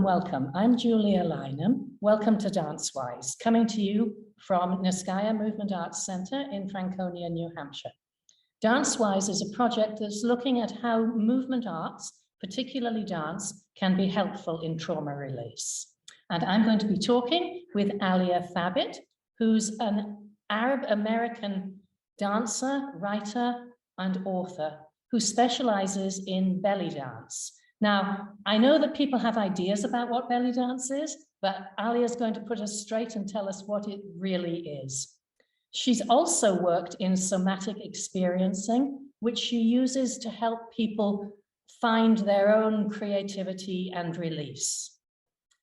welcome. I'm Julia Lynam. Welcome to DanceWise, coming to you from Neskaya Movement Arts Centre in Franconia, New Hampshire. DanceWise is a project that's looking at how movement arts, particularly dance, can be helpful in trauma release. And I'm going to be talking with Alia Thabit, who's an Arab-American dancer, writer, and author who specializes in belly dance. Now, I know that people have ideas about what belly dance is, but Alia is going to put us straight and tell us what it really is. She's also worked in somatic experiencing, which she uses to help people find their own creativity and release.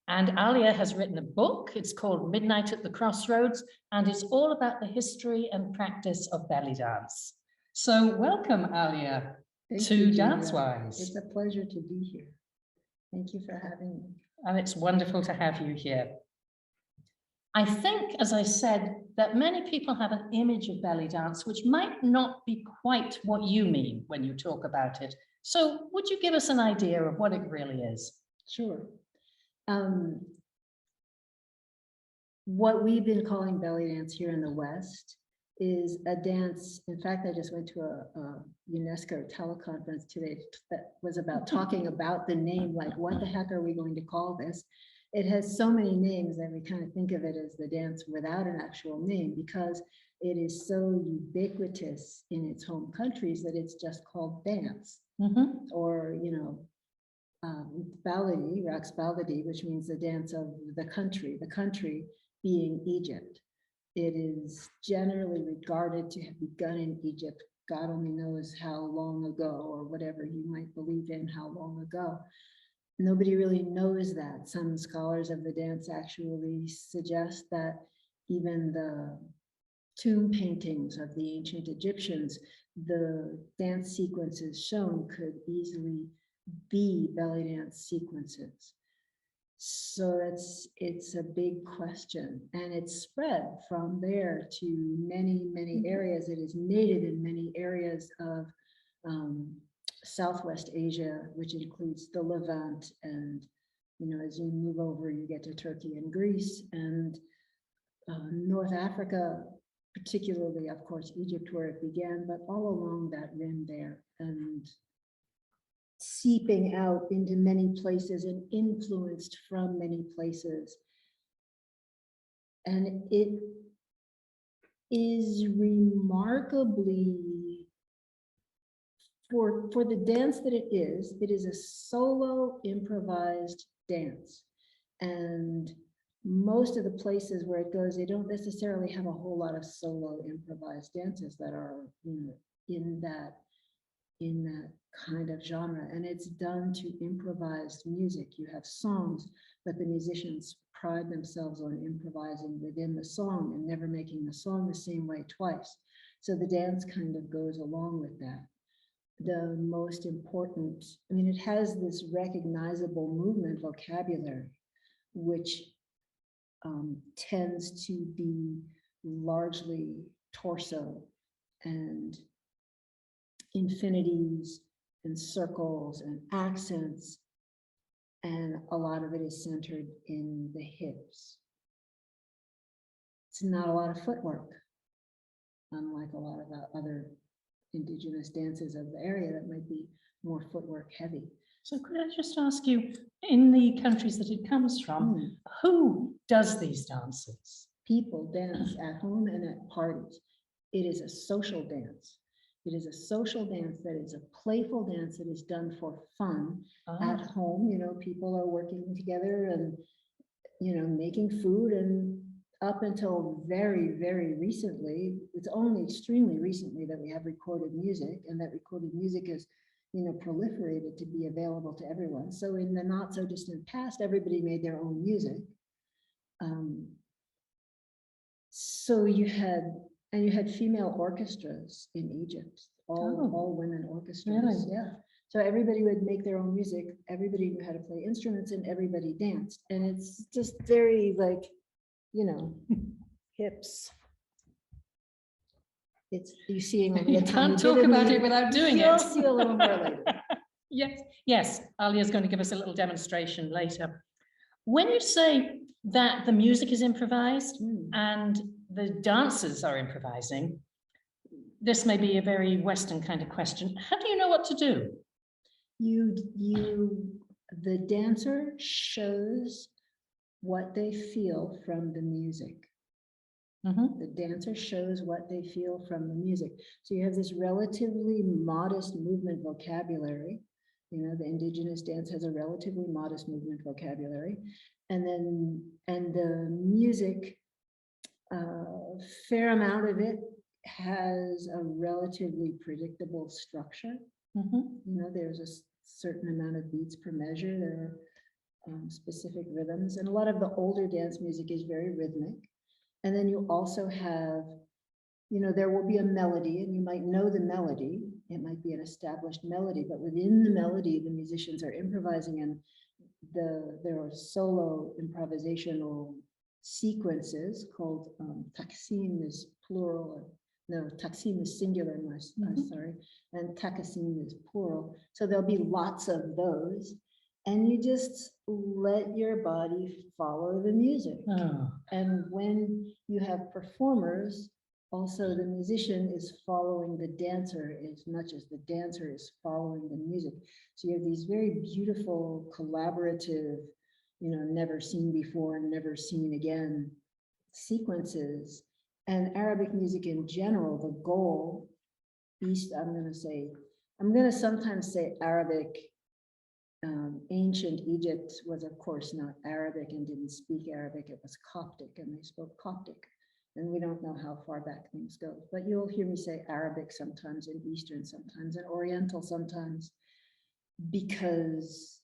And Alia has written a book. It's called Midnight at the Crossroads, and it's all about the history and practice of belly dance. So welcome, Alia, to DanceWise. It's a pleasure to be here. Thank you for having me. And it's wonderful to have you here. I think, as I said, that many people have an image of belly dance, which might not be quite what you mean when you talk about it. So would you give us an idea of what it really is? Sure. What we've been calling belly dance here in the West is a dance. In fact, I just went to a UNESCO teleconference today that was about talking about the name, like what the heck are we going to call this? It has so many names that we kind of think of it as the dance without an actual name because it is so ubiquitous in its home countries that it's just called dance. Or, you know, Baladi, Raqs Baladi, which means the dance of the country being Egypt. It is generally regarded to have begun in Egypt. God only knows how long ago, or whatever you might believe in, how long ago. Nobody really knows that. Some scholars of the dance actually suggest that even the tomb paintings of the ancient Egyptians, the dance sequences shown could easily be belly dance sequences. So it's a big question, and it's spread from there to many areas. It is native in many areas of Southwest Asia, which includes the Levant, and you know, as you move over, you get to Turkey and Greece, and North Africa, particularly, of course, Egypt, where it began, but all along that rim there, and seeping out into many places and influenced from many places. And it is remarkably, for the dance that it is a solo improvised dance. And most of the places where it goes, they don't necessarily have a whole lot of solo improvised dances that are, you know, in that kind of genre, and it's done to improvised music. You have songs, but the musicians pride themselves on improvising within the song and never making the song the same way twice. So the dance kind of goes along with that. The most important, I mean, it has this recognizable movement vocabulary, which tends to be largely torso and infinities and circles and accents, and a lot of it is centered in the hips. It's not a lot of footwork, unlike a lot of other indigenous dances of the area that might be more footwork heavy. So could I just ask you, in the countries that it comes from, who does these dances? People dance at home and at parties. It is a social dance. It is a social dance that is a playful dance that is done for fun at home. You know, people are working together and, you know, making food. And up until very, very recently, it's only extremely recently that we have recorded music, and that recorded music is, you know, proliferated to be available to everyone. So in the not so distant past, everybody made their own music. So you had female orchestras in Egypt, all women orchestras. Really? Yeah. So everybody would make their own music. Everybody knew how to play instruments, and everybody danced. And it's just very, like, you know, hips. It's, you seeing only You can't talk about it without doing it. You'll see a little more later. Yes, Alia's going to give us a little demonstration later. When you say that the music is improvised Mm. and the dancers are improvising, this may be a very Western kind of question. How do you know what to do? The dancer shows what they feel from the music. Mhm. The dancer shows what they feel from the music. So you have this relatively modest movement vocabulary. You know, the indigenous dance has a relatively modest movement vocabulary. And the music, fair amount of it has a relatively predictable structure. Mhm. You know, there's a certain amount of beats per measure. There are specific rhythms. And a lot of the older dance music is very rhythmic. And then you also have, you know, there will be a melody and you might know the melody. It might be an established melody, but within the melody, the musicians are improvising, and there are solo improvisational sequences called taksim is plural. No, taksim is singular, I'm sorry, and takasim is plural. So there'll be lots of those. And you just let your body follow the music. Oh. And when you have performers, also the musician is following the dancer as much as the dancer is following the music. So you have these very beautiful collaborative, you know, never seen before and never seen again sequences. And Arabic music in general, the goal, I'm going to sometimes say Arabic. Ancient Egypt was, of course, not Arabic and didn't speak Arabic. It was Coptic, and they spoke Coptic. And we don't know how far back things go. But you'll hear me say Arabic sometimes, and Eastern sometimes, and Oriental sometimes, because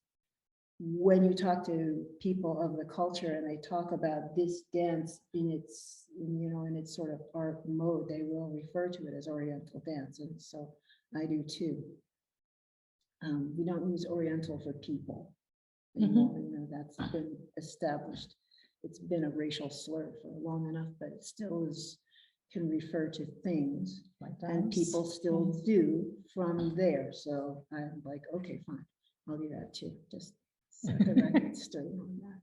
when you talk to people of the culture and they talk about this dance in its, you know, in its sort of art mode, they will refer to it as Oriental dance. And so I do too. We don't use Oriental for people anymore. You know, that's been established. It's been a racial slur for long enough, but it still is, can refer to things, and people still do from there. So I'm like, okay, fine, I'll do that too. Just set the record straight on that.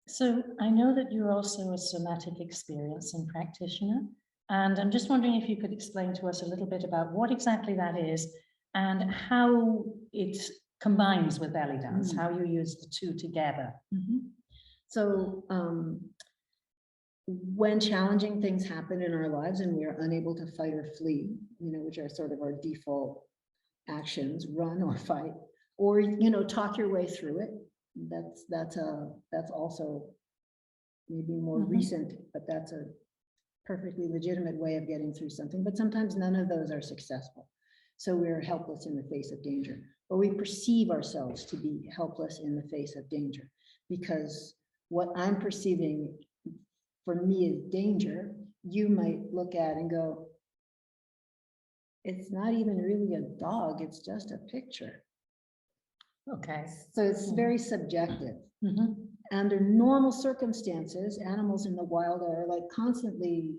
So I know that you're also a somatic experiencing practitioner, and I'm just wondering if you could explain to us a little bit about what exactly that is and how it combines with belly dance, how you use the two together. So when challenging things happen in our lives and we are unable to fight or flee, you know, which are sort of our default actions, run or fight, or, you know, talk your way through it. That's also maybe more recent, but that's a perfectly legitimate way of getting through something. But sometimes none of those are successful. So we're helpless in the face of danger, or we perceive ourselves to be helpless in the face of danger, because what I'm perceiving for me is danger, you might look at and go, it's not even really a dog, it's just a picture. Okay. So it's very subjective. Under normal circumstances, animals in the wild are like constantly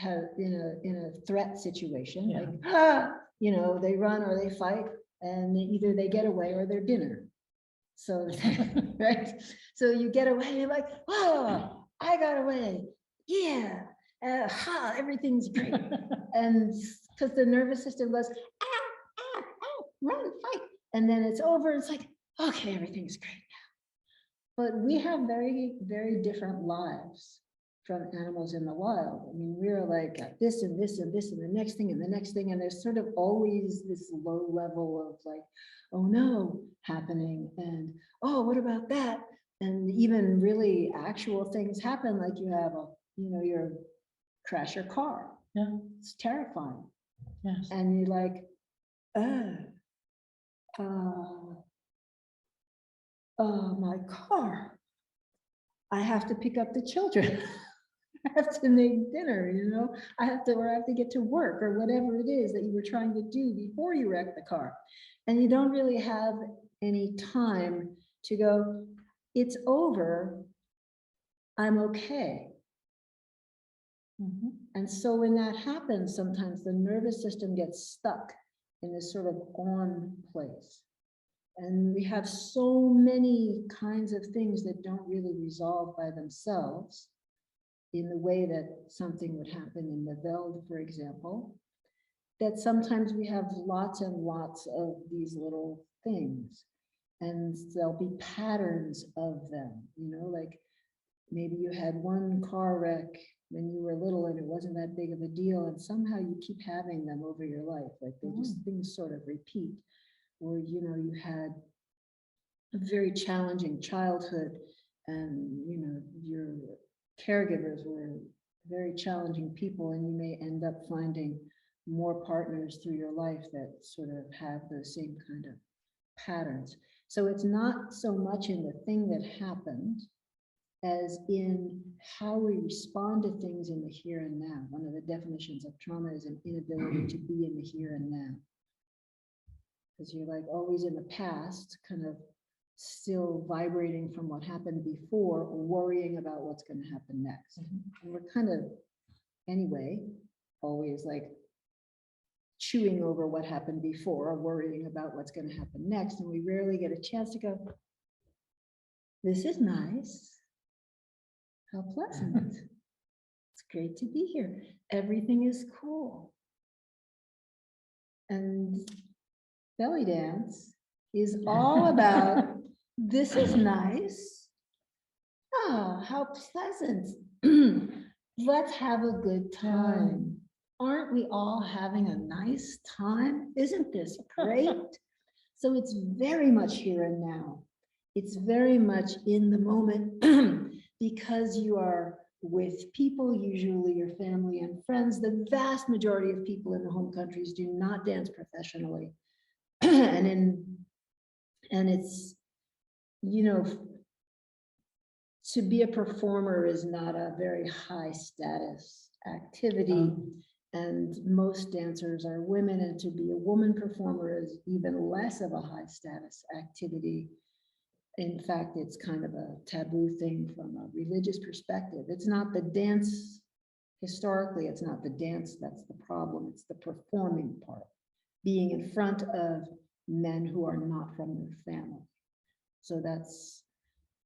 in a threat situation, like, you know, they run or they fight, and either they get away or they're dinner. So, right? So you get away, you're like, oh, I got away. Yeah. Everything's great. And because the nervous system goes, run, fight. And then it's over. It's like, okay, everything's great now. But we have very, very different lives from animals in the wild. I mean, we're like this and this and this and the next thing and the next thing. And there's sort of always this low level of like, oh no, happening. And oh, what about that? And even really actual things happen, like you have you crash your car. Yeah. It's terrifying. Yes. And you're like, my car. I have to pick up the children. I have to make dinner, you know, I have to get to work, or whatever it is that you were trying to do before you wreck the car. And you don't really have any time to go, it's over, I'm okay. And so when that happens, sometimes the nervous system gets stuck in this sort of on place. And we have so many kinds of things that don't really resolve by themselves in the way that something would happen in the Veld, for example, that sometimes we have lots and lots of these little things, and there'll be patterns of them, you know, like maybe you had one car wreck when you were little and it wasn't that big of a deal, and somehow you keep having them over your life, like they just, things sort of repeat. Or, you know, you had a very challenging childhood and, you know, your caregivers were very challenging people, and you may end up finding more partners through your life that sort of have those same kind of patterns. So it's not so much in the thing that happened as in how we respond to things in the here and now. One of the definitions of trauma is an inability to be in the here and now. Because you're like always in the past, kind of still vibrating from what happened before, or worrying about what's going to happen next. And we're kind of, anyway, always like chewing over what happened before, or worrying about what's going to happen next. And we rarely get a chance to go, this is nice. How pleasant. It's great to be here. Everything is cool. And belly dance is all about, this is nice. Ah, how pleasant. Let's have a good time. Aren't we all having a nice time? Isn't this great? So it's very much here and now. It's very much in the moment because you are with people, usually your family and friends. The vast majority of people in the home countries do not dance professionally. and it's, you know, to be a performer is not a very high status activity. And most dancers are women, and to be a woman performer is even less of a high status activity. In fact, it's kind of a taboo thing from a religious perspective. It's not the dance, historically, it's not the dance that's the problem, it's the performing part. Being in front of men who are not from their family. So that's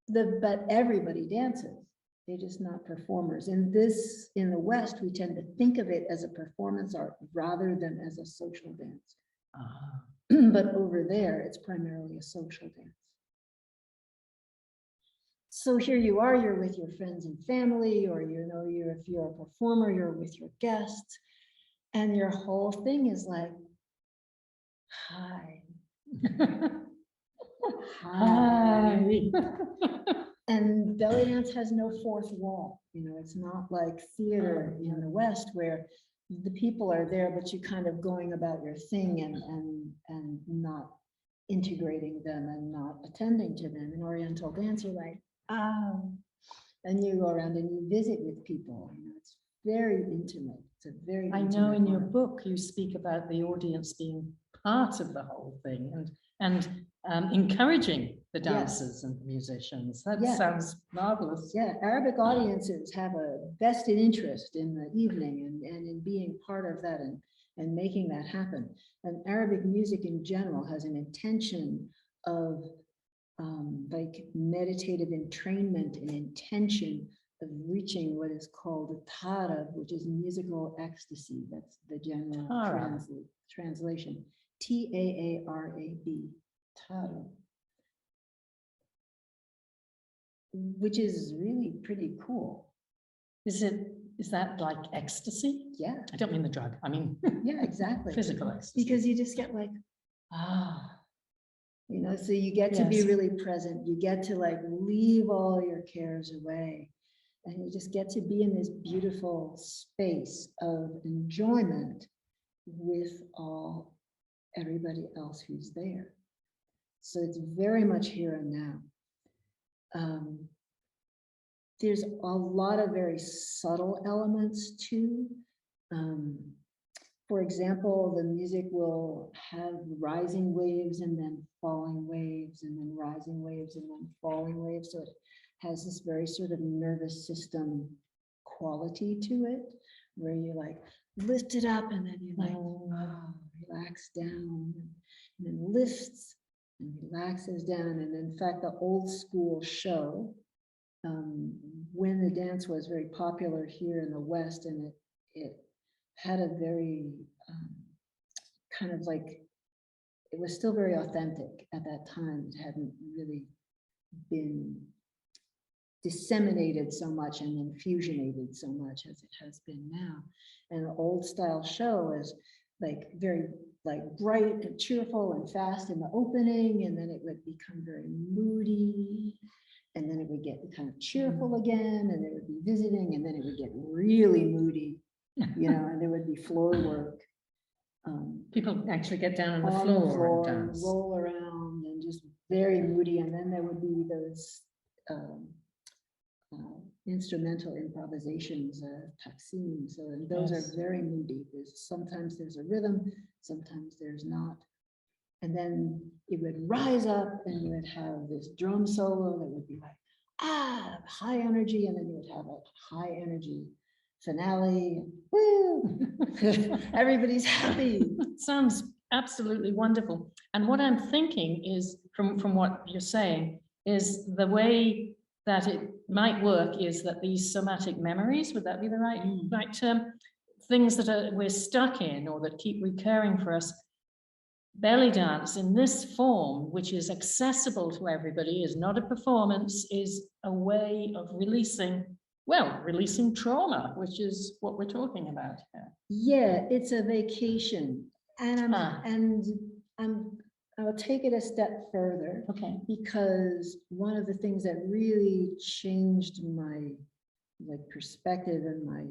but everybody dances. They're just not performers. In the West, we tend to think of it as a performance art rather than as a social dance. But over there, it's primarily a social dance. So here you are, you're with your friends and family, or you know, if you're a performer, you're with your guests, and your whole thing is like, hi. Hi. And belly dance has no fourth wall. You know, it's not like theater in the West where the people are there, but you're kind of going about your thing and not integrating them and not attending to them. In Oriental dance, you're like, and you go around and you visit with people. You know, it's very intimate. It's a very I know in your book you speak about the audience being part of the whole thing and encouraging the dancers and the musicians. That sounds marvelous. Yeah, Arabic audiences have a vested interest in the evening and in being part of that and making that happen. And Arabic music in general has an intention of like meditative entrainment and intention of reaching what is called a tarab, which is musical ecstasy. That's the general translation. T-A-A-R-A-B, tarab. Which is really pretty cool. Is that like ecstasy? Yeah. I don't mean the drug. I mean, yeah, exactly. Physical ecstasy. Because you just get like, you know, so you get to be really present. You get to like leave all your cares away, and you just get to be in this beautiful space of enjoyment with everybody else who's there. So it's very much here and now. There's a lot of very subtle elements too. For example, the music will have rising waves and then falling waves and then rising waves and then falling waves. So it has this very sort of nervous system quality to it, where you like lift it up and then you like relax down, and then lifts and relaxes down. And in fact, the old school show, when the dance was very popular here in the West, and it had a very kind of like, it was still very authentic at that time. It hadn't really been disseminated so much and then fusionated so much as it has been now. And the old style show is like very like bright and cheerful and fast in the opening, and then it would become very moody, and then it would get kind of cheerful again, and it would be visiting, and then it would get really moody, you know, and there would be floor work. People actually get down on the on floor and and dance. roll around and just very moody. And then there would be those instrumental improvisations, taksim. So and those Yes. are very moody. Sometimes there's a rhythm, sometimes there's not. And then it would rise up and you would have this drum solo that would be like, high energy. And then you would have a high energy finale. Woo! Everybody's happy. Sounds absolutely wonderful. And what I'm thinking is, from what you're saying, is the way that it might work is that these somatic memories, would that be the right term? Things that we're stuck in or that keep recurring for us. Belly dance in this form, which is accessible to everybody, is not a performance, is a way of releasing trauma, which is what we're talking about here. Yeah, it's a vacation. And I'll take it a step further. Okay. Because one of the things that really changed my perspective and my,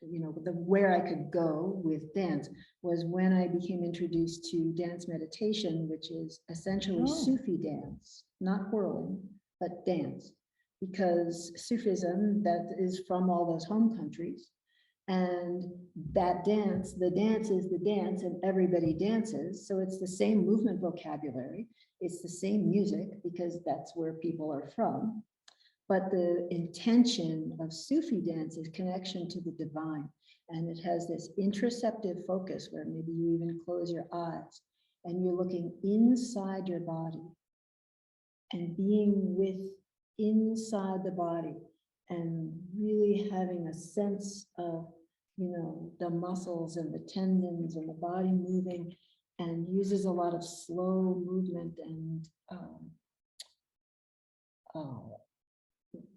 where I could go with dance was when I became introduced to dance meditation, which is essentially Sufi dance, not whirling, but dance. Because Sufism, that is from all those home countries, and that dance, the dance is the dance, and everybody dances. So it's the same movement vocabulary, it's the same music, because that's where people are from. But the intention of Sufi dance is connection to the divine. And it has this introspective focus where maybe you even close your eyes and you're looking inside your body and being with inside the body and really having a sense of, the muscles and the tendons and the body moving, and uses a lot of slow movement and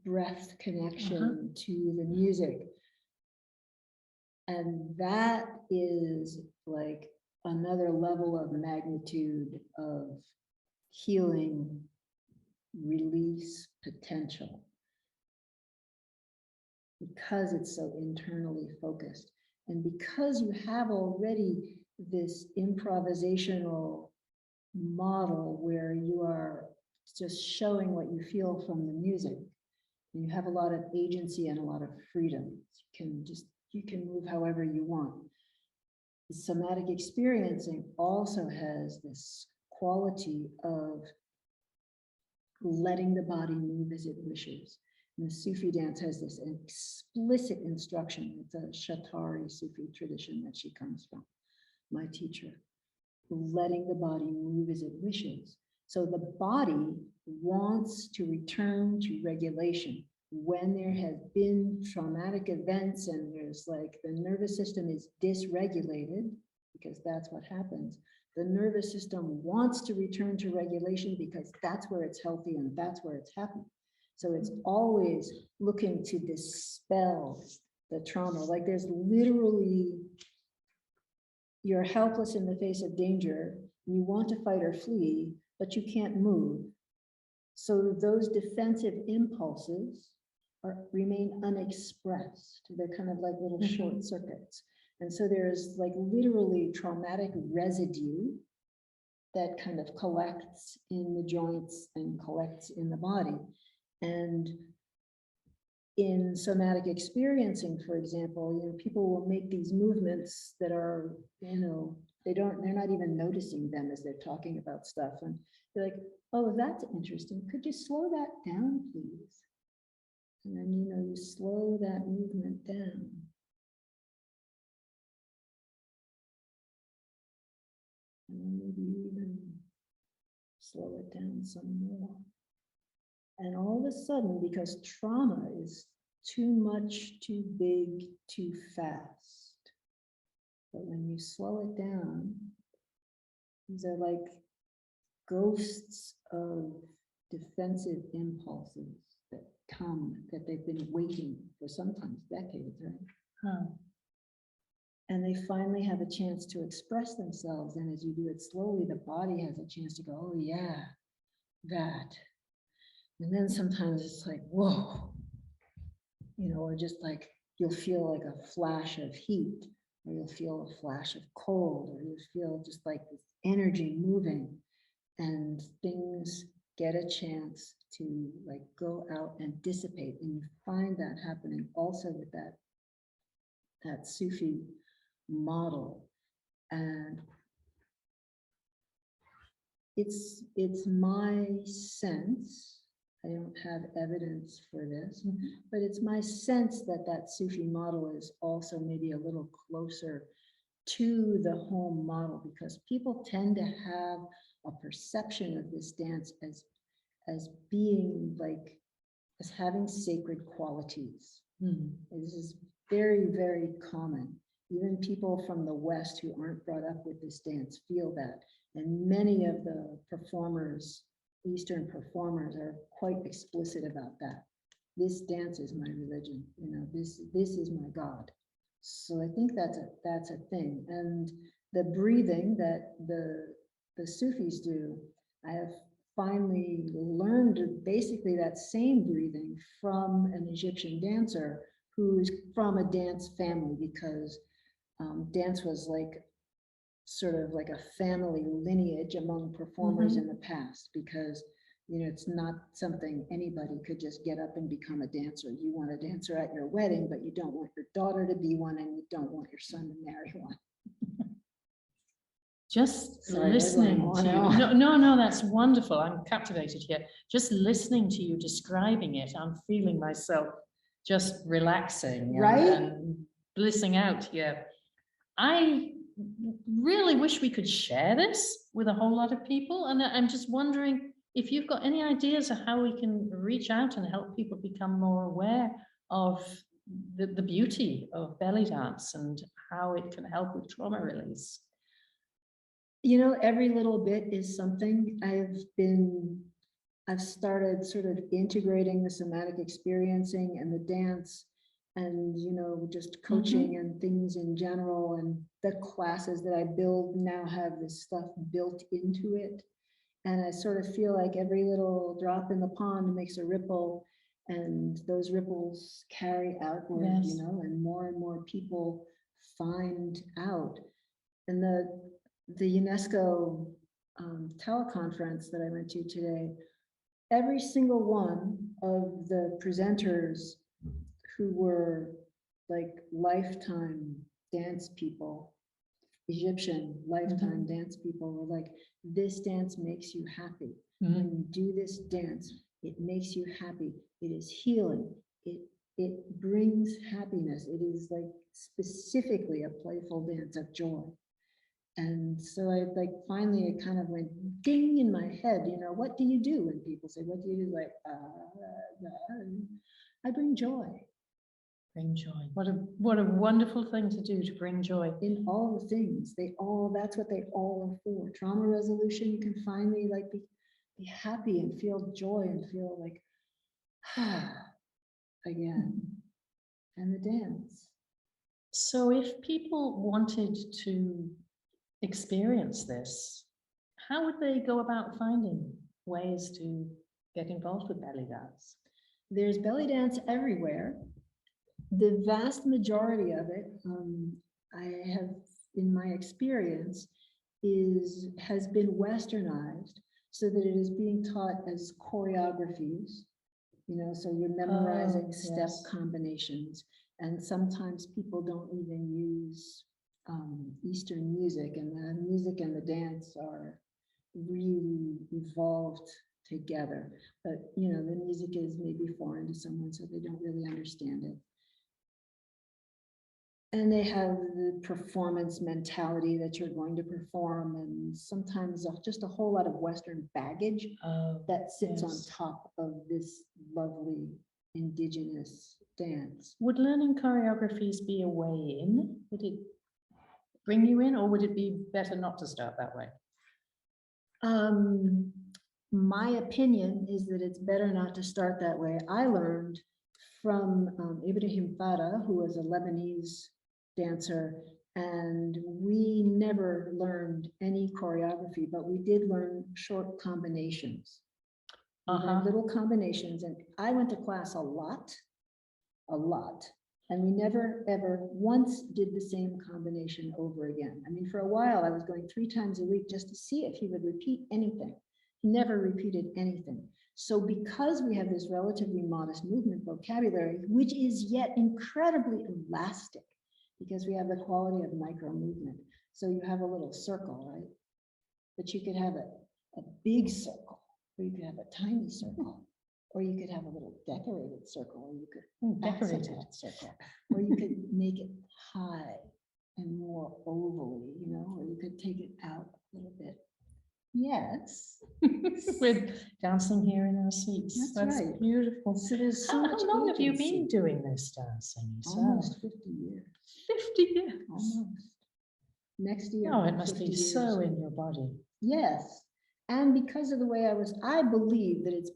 breath connection to the music. And that is like another level of magnitude of healing, release potential, because it's so internally focused. And because you have already this improvisational model where you are just showing what you feel from the music, you have a lot of agency and a lot of freedom. You can move however you want. The somatic experiencing also has this quality of letting the body move as it wishes. And the Sufi dance has this explicit instruction. It's a Shatari Sufi tradition that she comes from, my teacher. Letting the body move as it wishes. So the body wants to return to regulation. When there have been traumatic events and there's like the nervous system is dysregulated, because that's what happens, the nervous system wants to return to regulation because that's where it's healthy and that's where it's happy. So it's always looking to dispel the trauma. Like there's literally, you're helpless in the face of danger, you want to fight or flee, but you can't move. So those defensive impulses remain unexpressed. They're kind of like little short circuits. And so there's like literally traumatic residue that kind of collects in the joints and collects in the body. And in somatic experiencing, for example, people will make these movements that are, they're not even noticing them as they're talking about stuff. And they're like, oh, that's interesting. Could you slow that down, please? And then, you slow that movement down. And then maybe even slow it down some more. And all of a sudden, because trauma is too much, too big, too fast. But when you slow it down, these are like ghosts of defensive impulses that come, that they've been waiting for sometimes decades, right? Huh. And they finally have a chance to express themselves. And as you do it slowly, the body has a chance to go, oh yeah, that. And then sometimes it's like, whoa, or just like, you'll feel like a flash of heat, or you'll feel a flash of cold, or you'll feel just like this energy moving, and things get a chance to like go out and dissipate. And you find that happening also with that Sufi model. And it's my sense, I don't have evidence for this, but it's my sense that that Sufi model is also maybe a little closer to the home model, because people tend to have a perception of this dance as being like, as having sacred qualities. This is very, very common. Even people from the West who aren't brought up with this dance feel that. And many of the performers, Eastern performers, are quite explicit about that. This dance is my religion, this is my God. So I think that's a thing. And the breathing that the Sufis do, I have finally learned basically that same breathing from an Egyptian dancer who's from a dance family, because dance was like sort of like a family lineage among performers in the past, because it's not something anybody could just get up and become a dancer. You want a dancer at your wedding, but you don't want your daughter to be one, and you don't want your son to marry one. Just Sorry, listening to you. No, that's wonderful. I'm captivated here. Just listening to you describing it, I'm feeling myself just relaxing, right? And blissing out here. I really wish we could share this with a whole lot of people. And I'm just wondering if you've got any ideas of how we can reach out and help people become more aware of the beauty of belly dance and how it can help with trauma release. Every little bit is something. I've started sort of integrating the somatic experiencing and the dance, and just coaching and things in general, and the classes that I build now have this stuff built into it. And I sort of feel like every little drop in the pond makes a ripple, and those ripples carry outward, and more people find out. And the UNESCO teleconference that I went to today, every single one of the presenters who were like lifetime dance people, Egyptian lifetime dance people, were like, this dance makes you happy. When you do this dance, it makes you happy. It is healing. It brings happiness. It is like specifically a playful dance of joy. And so I finally it kind of went ding in my head, what do you do when people say, what do you do? Like, I bring joy. Bring joy. What a wonderful thing to do, to bring joy. In all the things, that's what they all are for. Trauma resolution, you can finally be happy and feel joy and feel like, again. And the dance. So if people wanted to experience this, how would they go about finding ways to get involved with belly dance? There's belly dance everywhere. The vast majority of it, I have, in my experience, has been westernized so that it is being taught as choreographies. So you're memorizing step combinations, and sometimes people don't even use Eastern music, and the music and the dance are really evolved together. But the music is maybe foreign to someone, so they don't really understand it. And they have the performance mentality that you're going to perform, and sometimes just a whole lot of Western baggage that sits on top of this lovely indigenous dance. Would learning choreographies be a way in? Would it bring you in, or would it be better not to start that way? My opinion is that it's better not to start that way. I learned from Ibrahim Farah, who was a Lebanese dancer, and we never learned any choreography, but we did learn short combinations. We learned little combinations, and I went to class a lot, and we never ever once did the same combination over again. I mean, for a while I was going 3 times a week just to see if he would repeat anything. He never repeated anything. So because we have this relatively modest movement vocabulary, which is yet incredibly elastic, because we have the quality of micro movement. So you have a little circle, right? But you could have a big circle, or you could have a tiny circle, or you could have a little decorated circle, or you could decorated circle, or you could make it high and more ovally, you know, or you could take it out a little bit. Yes. We're dancing here in our seats. That's right. Beautiful. So there's so much. How long have you been doing this dancing? Almost 50 years. 50 years. Almost. Next year. Oh, it must be so in your body. Yes. And because of the way I believe that it's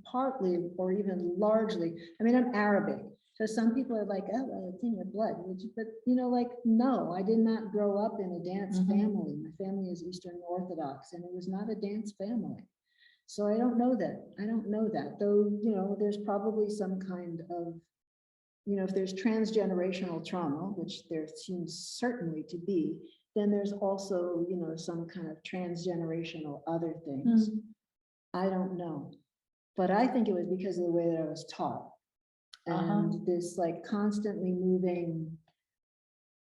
partly or even largely, I mean, I'm Arabic. So some people are like, oh, well, it's in your blood. But, you know, like, no, I did not grow up in a dance family. My family is Eastern Orthodox, and it was not a dance family. So I don't know that. I don't know that. Though, you know, there's probably some kind of, you know, if there's transgenerational trauma, which there seems certainly to be, then there's also, you know, some kind of transgenerational other things. I don't know. But I think it was because of the way that I was taught. And this like constantly moving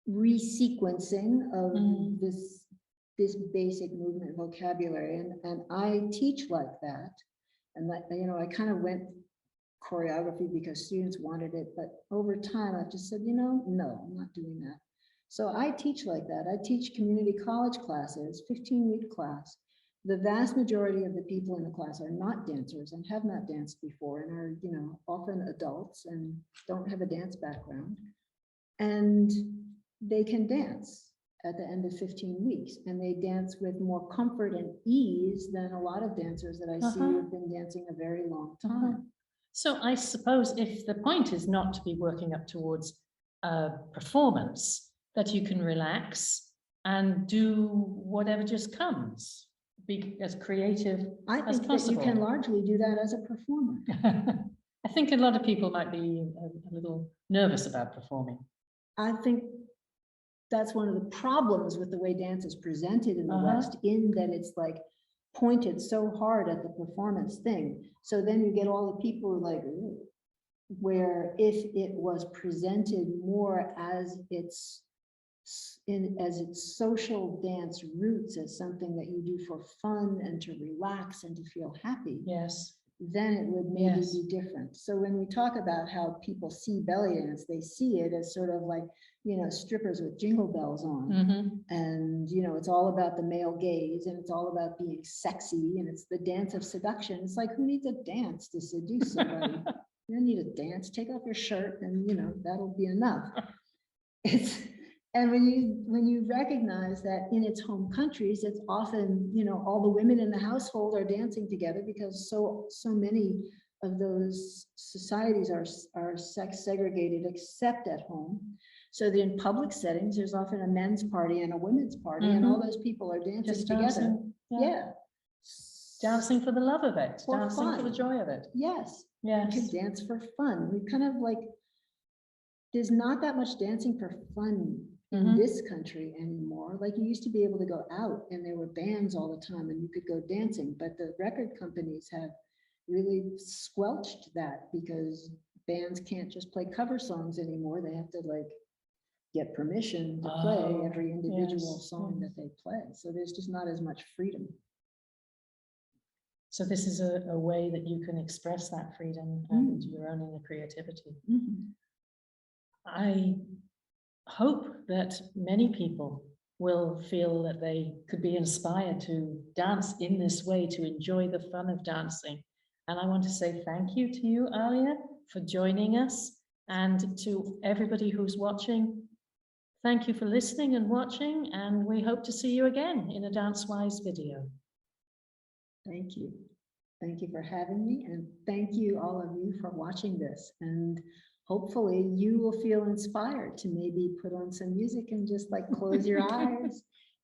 resequencing of this basic movement vocabulary. And I teach like that. And that, you know, I kind of went choreography because students wanted it, but over time I've just said, you know, no, I'm not doing that. So I teach like that. I teach community college classes, 15-week class. The vast majority of the people in the class are not dancers and have not danced before and are, you know, often adults and don't have a dance background. And they can dance at the end of 15 weeks, and they dance with more comfort and ease than a lot of dancers that I see who have been dancing a very long time. So I suppose if the point is not to be working up towards a performance, that you can relax and do whatever just comes. Be as creative as possible. I think that you can largely do that as a performer. I think a lot of people might be a little nervous about performing. I think that's one of the problems with the way dance is presented in the West, in that it's like pointed so hard at the performance thing. So then you get all the people who are like, ooh. Where if it was presented more as its social dance roots, as something that you do for fun and to relax and to feel happy, then it would maybe be different. So when we talk about how people see belly dance, they see it as sort of like, you know, strippers with jingle bells on. And, you know, it's all about the male gaze, and it's all about being sexy, and it's the dance of seduction. It's like, who needs a dance to seduce somebody? You don't need a dance. Take off your shirt and, you know, that'll be enough. And when you recognize that in its home countries, it's often, you know, all the women in the household are dancing together because so many of those societies are sex segregated except at home. So that in public settings, there's often a men's party and a women's party, and all those people are dancing together. Dancing, dancing for the love of it, dancing for the joy of it. Yes. You can dance for fun. We kind of like, there's not that much dancing for fun in this country anymore. Like, you used to be able to go out and there were bands all the time and you could go dancing, but the record companies have really squelched that because bands can't just play cover songs anymore. They have to like get permission to play every individual song that they play. So there's just not as much freedom. So this is a way that you can express that freedom and your own inner creativity. hope that many people will feel that they could be inspired to dance in this way, to enjoy the fun of dancing. And I want to say thank you to you, Alia, for joining us, and to everybody who's watching. Thank you for listening and watching, and we hope to see you again in a DanceWise video. Thank you. Thank you for having me, and thank you all of you for watching this. And hopefully you will feel inspired to maybe put on some music and just like close your eyes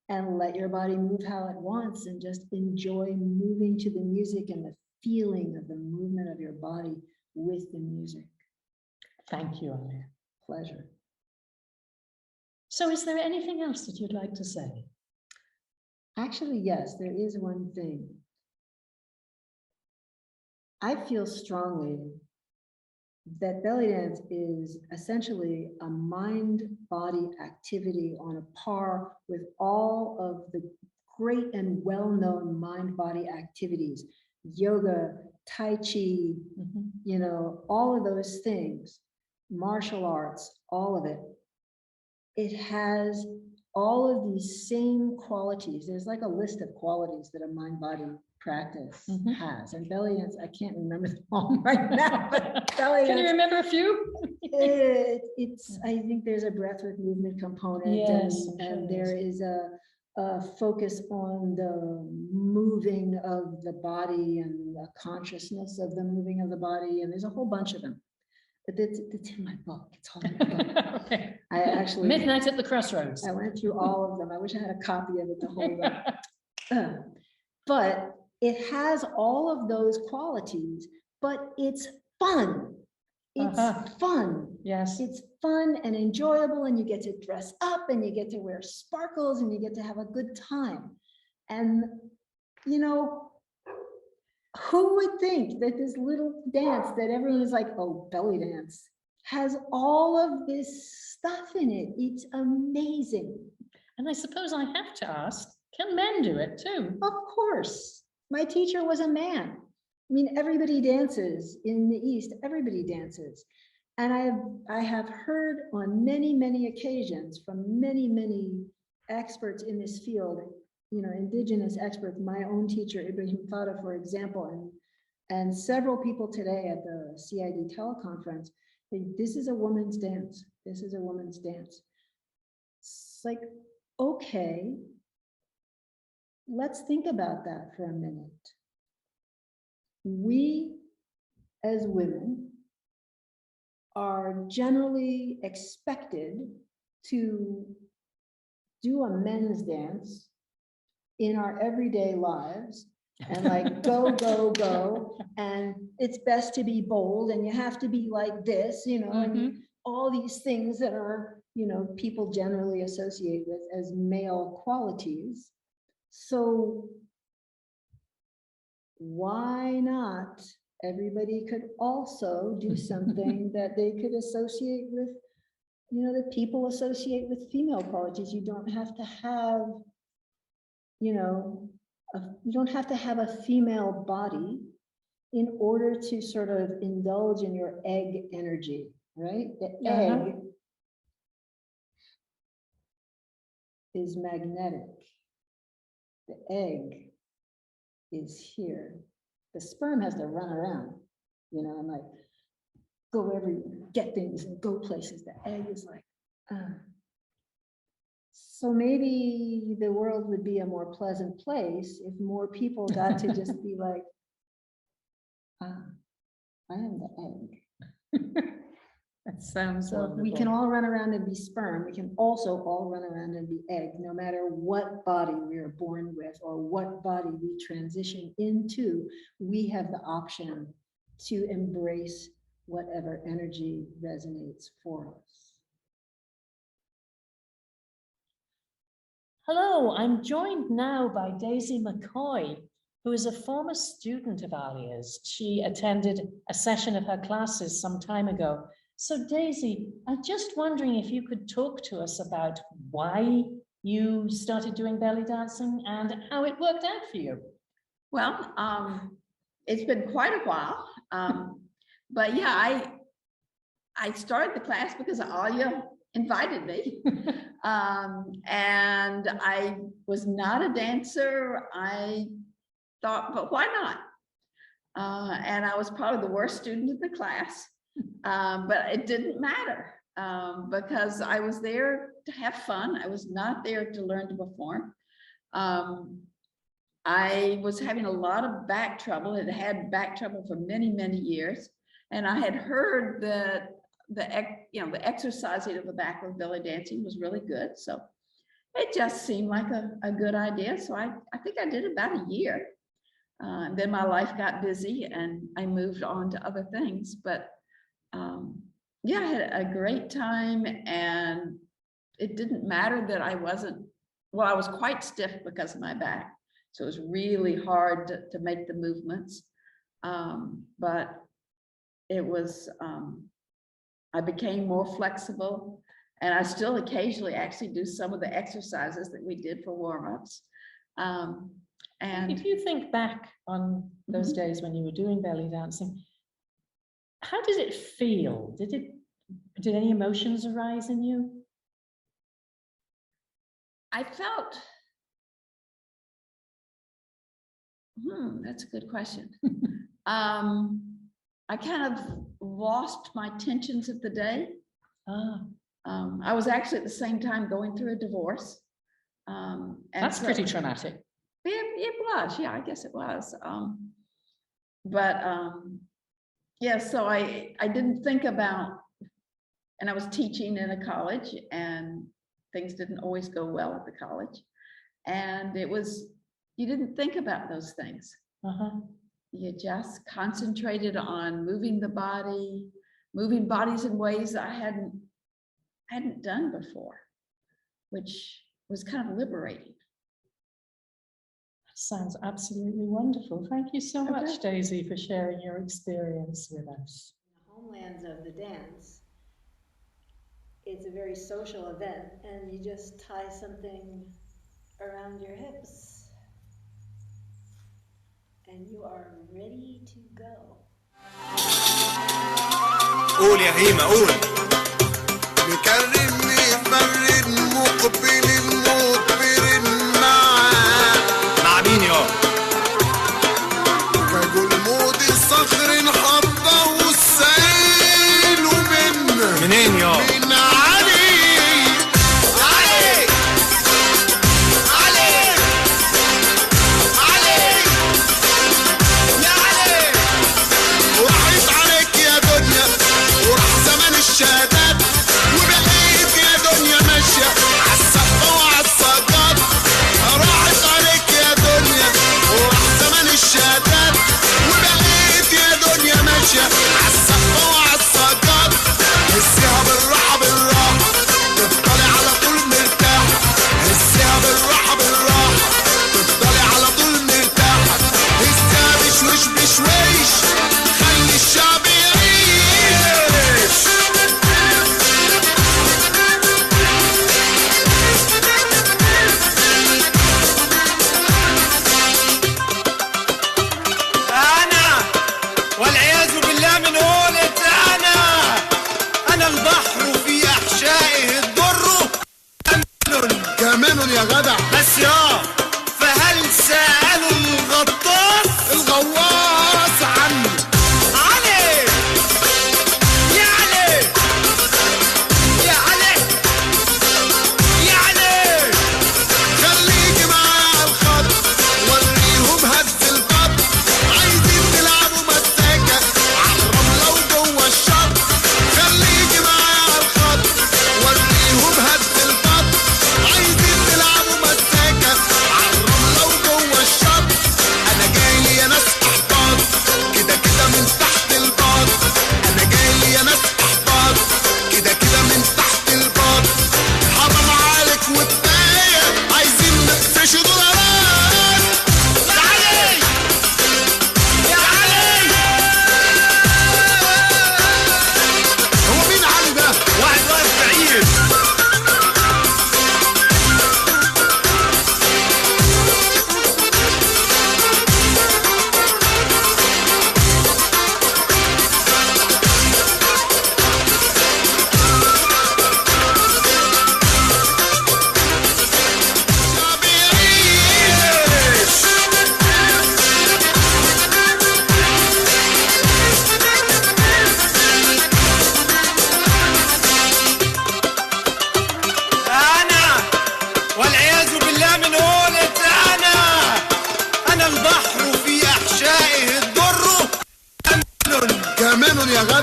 and let your body move how it wants, and just enjoy moving to the music and the feeling of the movement of your body with the music. Thank you, Alia. Pleasure. So is there anything else that you'd like to say? Actually, yes, there is one thing. I feel strongly that belly dance is essentially a mind-body activity on a par with all of the great and well-known mind-body activities, yoga, Tai Chi, you know, all of those things, martial arts, all of it. It has all of these same qualities. There's like a list of qualities that a mind-body practice has, and belly dance, I can't remember them all right now, but belly Can dance, you remember a few? it's, I think there's a breath with movement component, Yes, and there is a focus on the moving of the body and the consciousness of the moving of the body, and there's a whole bunch of them. But it's in my book. It's all in my book. Okay. I actually Midnight at the Crossroads. I went through all of them. I wish I had a copy of it to hold up. But it has all of those qualities, but it's fun. It's fun. Yes. It's fun and enjoyable, and you get to dress up and you get to wear sparkles and you get to have a good time. And, you know, who would think that this little dance that everyone is like, oh, belly dance, has all of this stuff in it? It's amazing. And I suppose I have to ask, can men do it too? Of course. My teacher was a man. I mean, everybody dances in the East, everybody dances. And I have heard on many, many occasions from many, many experts in this field, you know, indigenous experts, my own teacher, Ibrahim Fada, for example, and several people today at the CID teleconference, think this is a woman's dance. This is a woman's dance. It's like, okay, let's think about that for a minute. We, as women, are generally expected to do a men's dance in our everyday lives and like go, go, go. And it's best to be bold and you have to be like this, you know, and all these things that are, you know, people generally associate with as male qualities. So why not? Everybody could also do something that they could associate with, you know, that people associate with female qualities. You don't have to have, you know, you don't have to have a female body in order to sort of indulge in your egg energy, right? The egg is magnetic. The egg is here. The sperm has to run around, you know, and like go everywhere, get things and go places. The egg is like, So maybe the world would be a more pleasant place if more people got to just be like, I am the egg. That sounds So wonderful. we can all run around and be sperm. We can also all run around and be egg, no matter what body we are born with or what body we transition into. We have the option to embrace whatever energy resonates for us. Hello, I'm joined now by Daisy McCoy, who is a former student of Alia's. She attended a session of her classes some time ago. So Daisy, I'm just wondering if you could talk to us about why you started doing belly dancing and how it worked out for you. Well, it's been quite a while, but yeah, I started the class because of Alia invited me. And I was not a dancer. I thought, but why not? And I was probably the worst student in the class, but it didn't matter because I was there to have fun. I was not there to learn to perform. I was having a lot of back trouble. It had back trouble for many, many years. And I had heard that the exercising of the back with belly dancing was really good. So it just seemed like a good idea. So I think I did about a year. And then my life got busy and I moved on to other things. But yeah, I had a great time, and it didn't matter that I wasn't, well, I was quite stiff because of my back. So it was really hard to make the movements. But it was, I became more flexible, and I still occasionally actually do some of the exercises that we did for warm-ups. And if you think back on those days when you were doing belly dancing, how did it feel? Did any emotions arise in you? I felt, that's a good question. I kind of lost my tensions of the day. I was actually at the same time going through a divorce. And that's pretty traumatic. It was, yeah, I guess it was. Yeah, so I didn't think about, and I was teaching in a college, and things didn't always go well at the college. And it was, you didn't think about those things. You just concentrated on moving the body, moving bodies in ways that I hadn't done before, which was kind of liberating. Sounds absolutely wonderful. Thank you so much, Daisy, for sharing your experience with us. The homelands of the dance, it's a very social event, and you just tie something around your hips, and you are ready to go. قول يا هيمة قول. مكرمني فرد مقبل المقبل مع مين يا؟ كجلمود الصخر حطه والسيل منين يا؟ من علي علي علي علي يا علي. وراحت عليك يا دنيا وراح زمان الشام.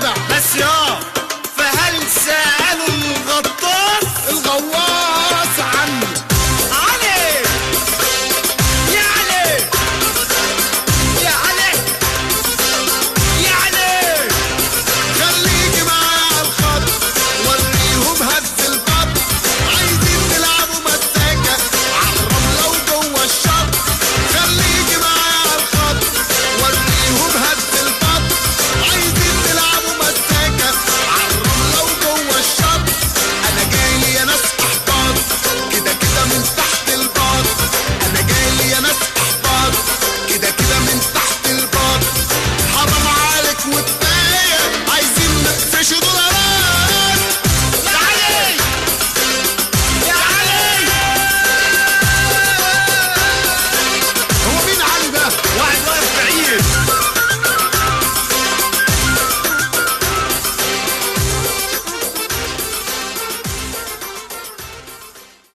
جدع بس يا